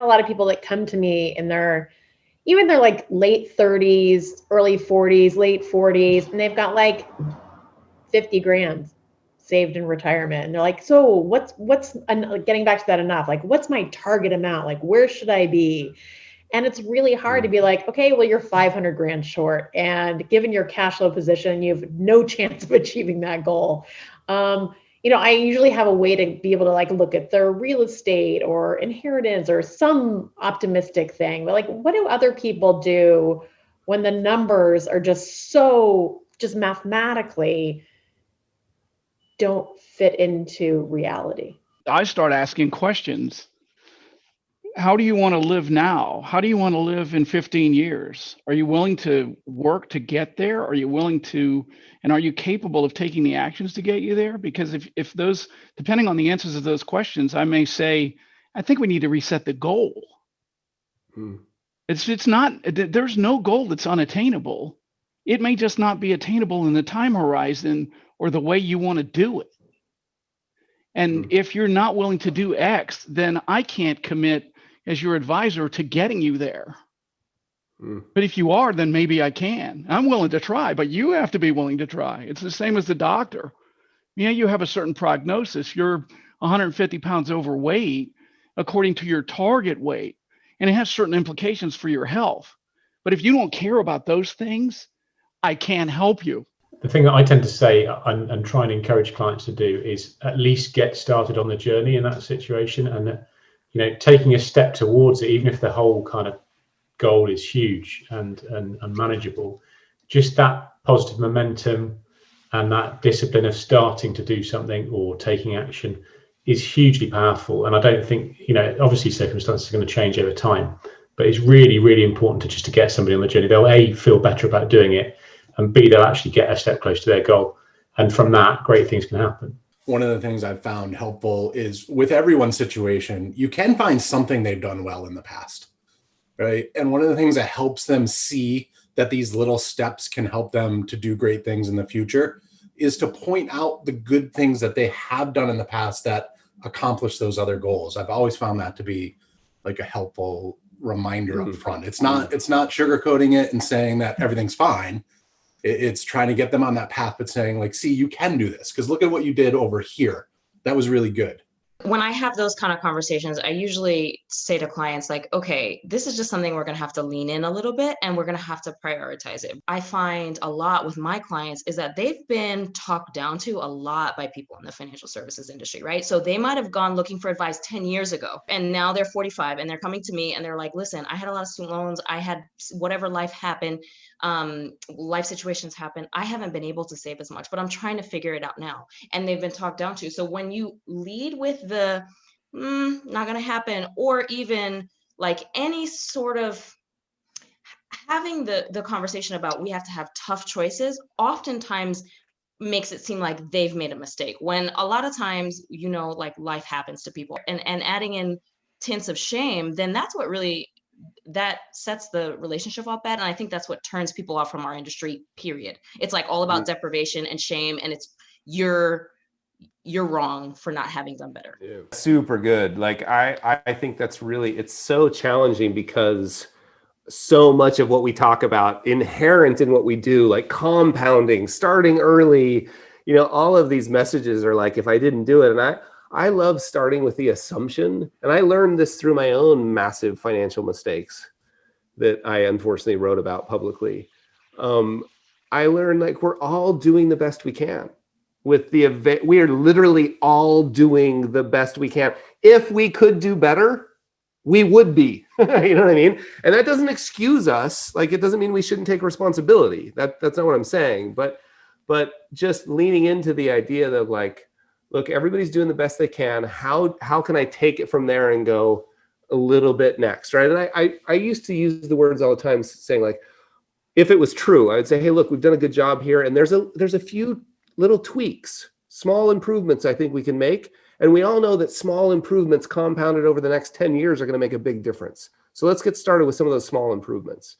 A lot of people that come to me and they're like late 30s, early 40s, late 40s, and they've got like 50 grand saved in retirement. And they're like, so getting back to that enough? Like, what's my target amount? Like, where should I be? And it's really hard to be like, okay, well, you're 500 grand short. And given your cash flow position, you have no chance of achieving that goal. I usually have a way to be able to like look at their real estate or inheritance or some optimistic thing. But like, what do other people do when the numbers are just mathematically don't fit into reality? I start asking questions. How do you want to live now? How do you want to live in 15 years? Are you willing to work to get there? Are you willing to, and are you capable of taking the actions to get you there? Because if those, depending on the answers of those questions, I may say, I think we need to reset the goal. Hmm. It's not, there's no goal that's unattainable. It may just not be attainable in the time horizon or the way you want to do it. And if you're not willing to do X, then I can't commit as your advisor to getting you there. But if you are, then maybe I can. I'm willing to try, but you have to be willing to try. It's the same as the doctor. Yeah, you have a certain prognosis. You're 150 pounds overweight according to your target weight, and it has certain implications for your health. But if you don't care about those things, I can't help you. The thing that I tend to say and try and encourage clients to do is at least get started on the journey in that situation, and taking a step towards it, even if the whole kind of goal is huge and unmanageable, just that positive momentum and that discipline of starting to do something or taking action is hugely powerful. And I don't think, obviously circumstances are going to change over time, but it's really, really important to get somebody on the journey. They'll A, feel better about doing it, and B, they'll actually get a step closer to their goal. And from that, great things can happen. One of the things I've found helpful is with everyone's situation, you can find something they've done well in the past, right? And one of the things that helps them see that these little steps can help them to do great things in the future is to point out the good things that they have done in the past that accomplish those other goals. I've always found that to be like a helpful reminder up front. It's not sugarcoating it and saying that everything's fine. It's trying to get them on that path, but saying like, see, you can do this because look at what you did over here. That was really good. When I have those kind of conversations, I usually say to clients like, okay, this is just something we're going to have to lean in a little bit and we're going to have to prioritize it. I find a lot with my clients is that they've been talked down to a lot by people in the financial services industry, right? So they might have gone looking for advice 10 years ago and now they're 45 and they're coming to me and they're like, listen, I had a lot of student loans. I had whatever life happened. Life situations happen. I haven't been able to save as much, but I'm trying to figure it out now. And they've been talked down to. So when you lead with the not going to happen, or even like any sort of having the conversation about we have to have tough choices, oftentimes makes it seem like they've made a mistake when a lot of times, like life happens to people and adding in tints of shame, then that's what really that sets the relationship up bad. And I think that's what turns people off from our industry, period. It's like all about deprivation and shame. And it's you're wrong for not having done better. Yeah. Super good. Like, I think that's really, it's so challenging because so much of what we talk about inherent in what we do, like compounding, starting early, all of these messages are like, if I didn't do it. And I love starting with the assumption, and I learned this through my own massive financial mistakes that I unfortunately wrote about publicly. I learned like we're all doing the best we can with the event. We are literally all doing the best we can. If we could do better, we would be, you know what I mean? And that doesn't excuse us. Like, it doesn't mean we shouldn't take responsibility. That's not what I'm saying, but just leaning into the idea that like, look, everybody's doing the best they can. How can I take it from there and go a little bit next, right? And I used to use the words all the time saying like, if it was true, I would say, hey, look, we've done a good job here. And there's a few little tweaks, small improvements I think we can make. And we all know that small improvements compounded over the next 10 years are going to make a big difference. So let's get started with some of those small improvements.